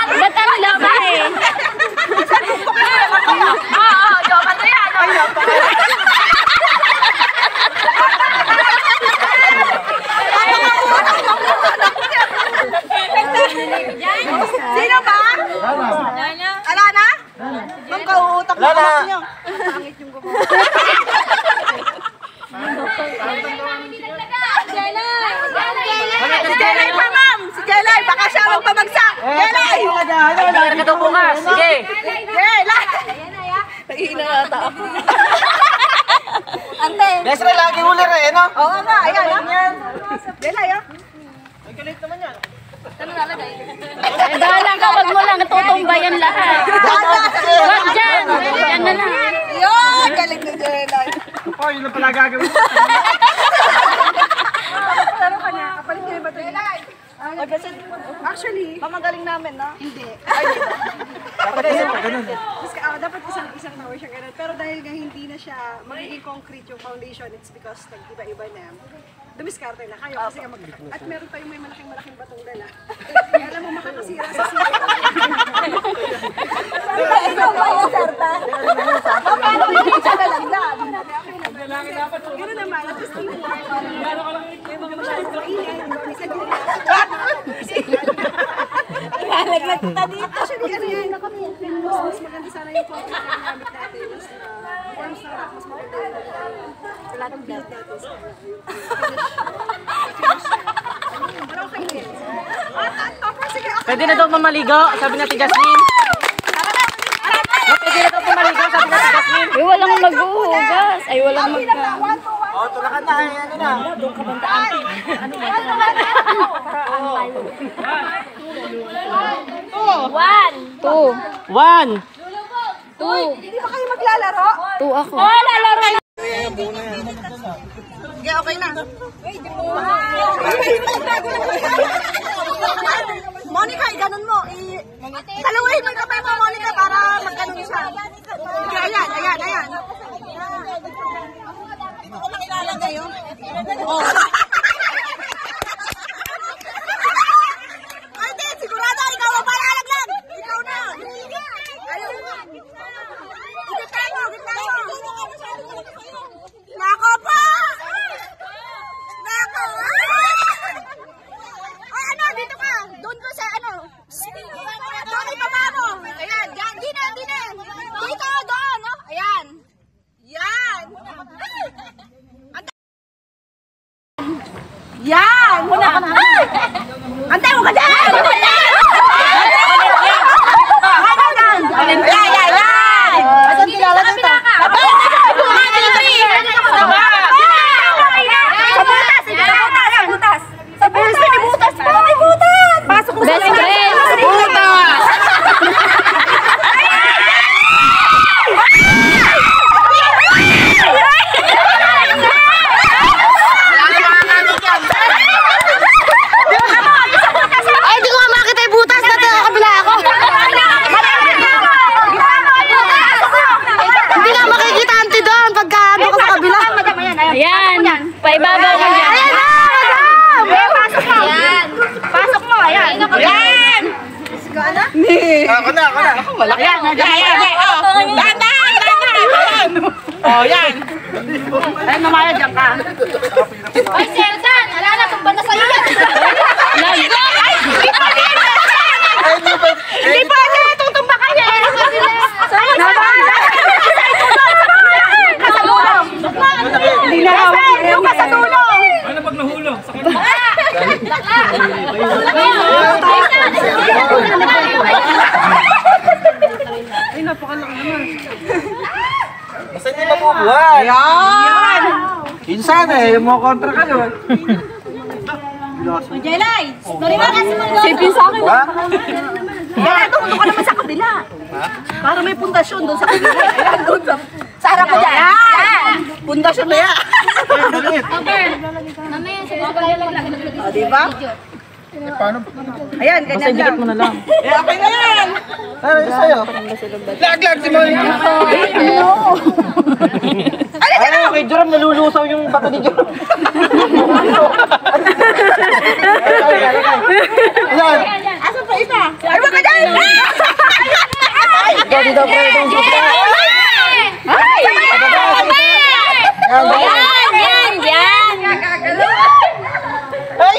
Ba't ang laba eh? Oo, joke ano yan. Sino ba? Ala na? Ma'am, kauutak na kamat niyo. Pangit yung gumawa. Si Jelay pa, ma'am! Si Jelay! Baka siya magpabagsak! Jelay! Nagkakaroon ka daw bukas. Sige. Jelay! Nag-iina nga ata ako. Ante! Besra, lagi huli rin, no? Oo nga, ayan ha? Jelay ha? Ay, galit naman yan. Ano nalagay? Ay, bahala ka, wag mo lang tutumbayan lahat. Wag dyan! Yan na lang. Yun! Galit na Jelay. Ako, yun lang pala gagawin. Pero kanya, kapalit niya yung bato Jelay. Actually, mamagaling namin, no? Hindi. Dapat isip pa ganun. Dapat isang tower siya ganun. Pero dahil nga hindi na siya magiging concrete yung foundation, it's because nag-iba-iba na. Dumiskarte na kayo kasi at meron pa yung may malaking batong dala. Alam mo makakasira sa sila. Ikaw ba yung sarta? Paano hindi siya nalaglag? Gano'n naman, at least yung mga masyadong maingay. Nalaglag kita dito. Actually, ano yan? Mas maganda sana yung concrete na gamit natin. Mas maganda yung lahat ng build natin sa pero okay na yan. Pwede na daw mamaligo, sabi na si Jasmine. Pwede na daw mamaligo, sabi na si Jasmine. Ay, walang mag-uugas. Ay, walang Oo, tulakan na. Ano na? Doon ka bantaan. Ano ba? One. Hindi ba kayo maglalaro? 2 ako. Oh, lalaro na! Sige, okay na. Monica, ganun mo. Dalawahin mo yung kamay mo, Monica, para mag-ganun siya. Sige, ayan. Hindi ko makilala ngayon. Ate, sigurado ikaw ang palalaglag. Ikaw na. Gitna mo. Nako pa! Nako! Ay, ano, dito ka. Doon ko sa, ano. Doon ibaba mo. Ayan, dyan. Di na. Dito, doon. Oh. Ayan. Yan. Yan. Muna ka na. Antay mo ka dyan. Asan kilala dito? Sa butas! May butas! May butas! Pasok mo sa Best friend! butas! Ay, di ko nga makita yung butas! Dati na kabila ako! Hindi nga makikita auntie doon pagka ano ka sa kabila. Ayan! Paibabaw mo dyan. Ayan na! Pasok mo! Pasok mo! Ayan! Ayan! Ako na. Ayan! Dahan! Oh, yan! Ay, mamaya dyan ka. Ay, Selsan! Ala na, tumba na sa'yo yan! Ay, hindi pa siya! Tutumba ka niya! Nasa dulo! Hindi na hawak! Yung nasa dulo! Ano pag nahulog? Sakit mo. Ay, napakalaki naman. Basta hindi mabubuhay. Ayan! Insan yung mga kontra ka doon. Jelay! Sorry ba kasi mo Sipin sa akin. Ha? Jelay, tumutok ka naman sa kabila. Para may pundasyon doon sa kabila. Ayan, doon sa harap mo dyan. Ayan! Pundasyon na yan. Mamaya, siguro ka lang. O, diba? Paano? Ayan, ganyan lang. mo na lang. Okay na yan! Ano yung sa'yo? Lag, si Moy. Ay, kay Joram, nalulusaw yung bato ni Joram. Ayan. Asan pa isa? Ay, wag ka dyan! daw pre. Ay! Yan! Ay!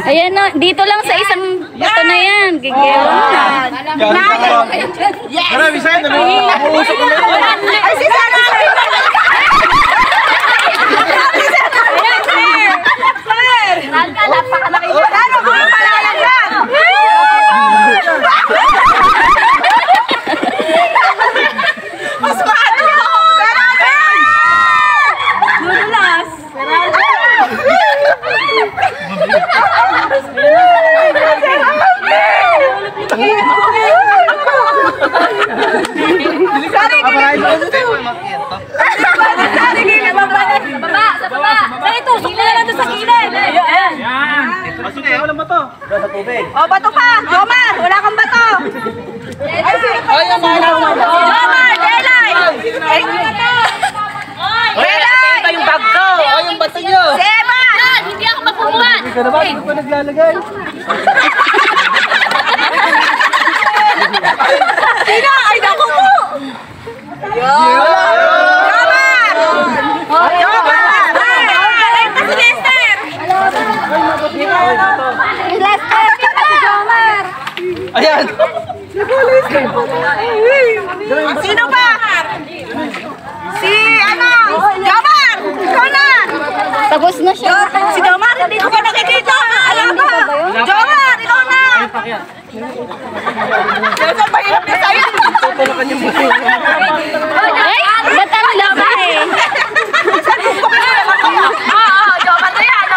Ayan na, dito lang sa isang bato na yan. Gigil na. Marami sa'yo, nag-uusap ko na yun. Ay, si Sana! Napakalaki yun. Ano ko yung palalag yan? Mas maano ako! Nudulas! Sa tubig. O, bato pa! Jomar! Wala kang bato! Ay, sino pa? Jomar! Delay! Ay, Delay! Iba yung bag ko. O, yung bato nyo. Si Emma! Hindi ako mapupuan. Hindi ka naman, hindi ko naglalagay. Sino? Ay, naku po! Jomar! Jomar! Ay, si Lester! Si Lester! Si Jomar! Ayan. Sino pa? Si ano? Jomar! Ikaw na! Tapos na siya. Si Jomar, hindi ko pa nakikita! Alam ko! Jomar, ikaw na! Saan ba hirap na sa'yo? Ay! Ba't ang laba eh? Oo, Jomar na yan!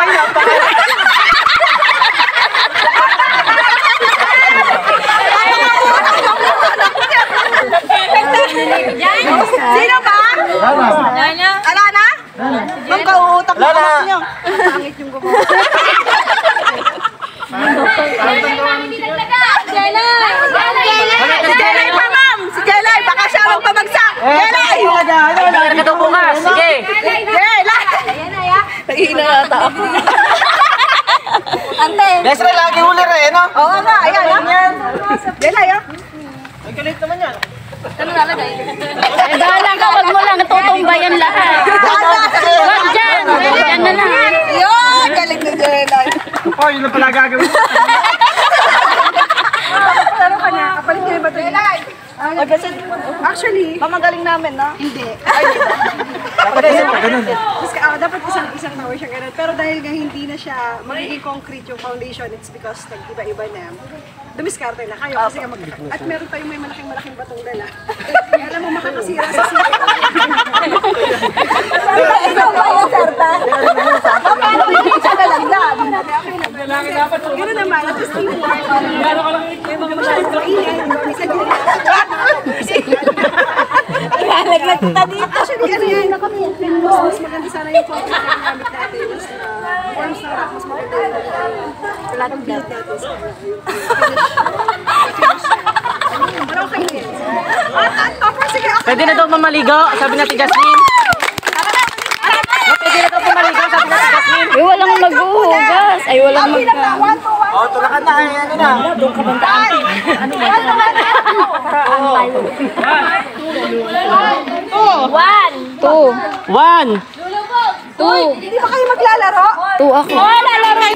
Sino ba? Ala na? Ma'am, kauutak na kamas niyo. Pangit yung gumawa. Si Jelay pa, ma'am! Si Jelay! Baka siya magpabagsak! Jelay! Ano ka bukas? Sige. Jelay! Nagihina yata ako. Ante! Lesra, lagi huli rin, no? Oo nga, ayan ha? Jelay ha? Ang galit naman yan. Eh, bahala ka, wag mo lang tutumbayan lahat. Wag dyan! Dyan na lang. Yun! Galing na Jelay. Oh, yun na pala gagawin. Ano ka na? Kapalit niya yung bato. Jelay! Actually, mamagaling namin, no? Hindi. Dapat isang tower siya ganun. Pero dahil nga hindi na siya magiging concrete yung foundation, it's because nag-iba-iba na. Dumiskarte na kayo kasi at meron tayong may malaking batong dala. Alam mo, makakasira sa sila. Ikaw ba yung sarta? Paano hindi siya nalaglag? Gano'n naman, at least yung may mga masyadong kainin. Minsan din. Nalaglag kita dito. Actually, ano yan? Mas maganda sana yung concrete na gamit natin. Forms na rock, mas maganda yung flat build natin sa pero okay na yun. Tapos sige, okay. Pwede na daw mamaligo, sabi natin Jasmine. Pwede na daw mamaligo, sabi natin Jasmine. Ay, walang maghuhugas. Ay, walang mag... Oh, tulakan na. Ano na? Doon ka bang daan? Two. One. Two. Hindi ba kayo maglalaro? Two ako. Lalaro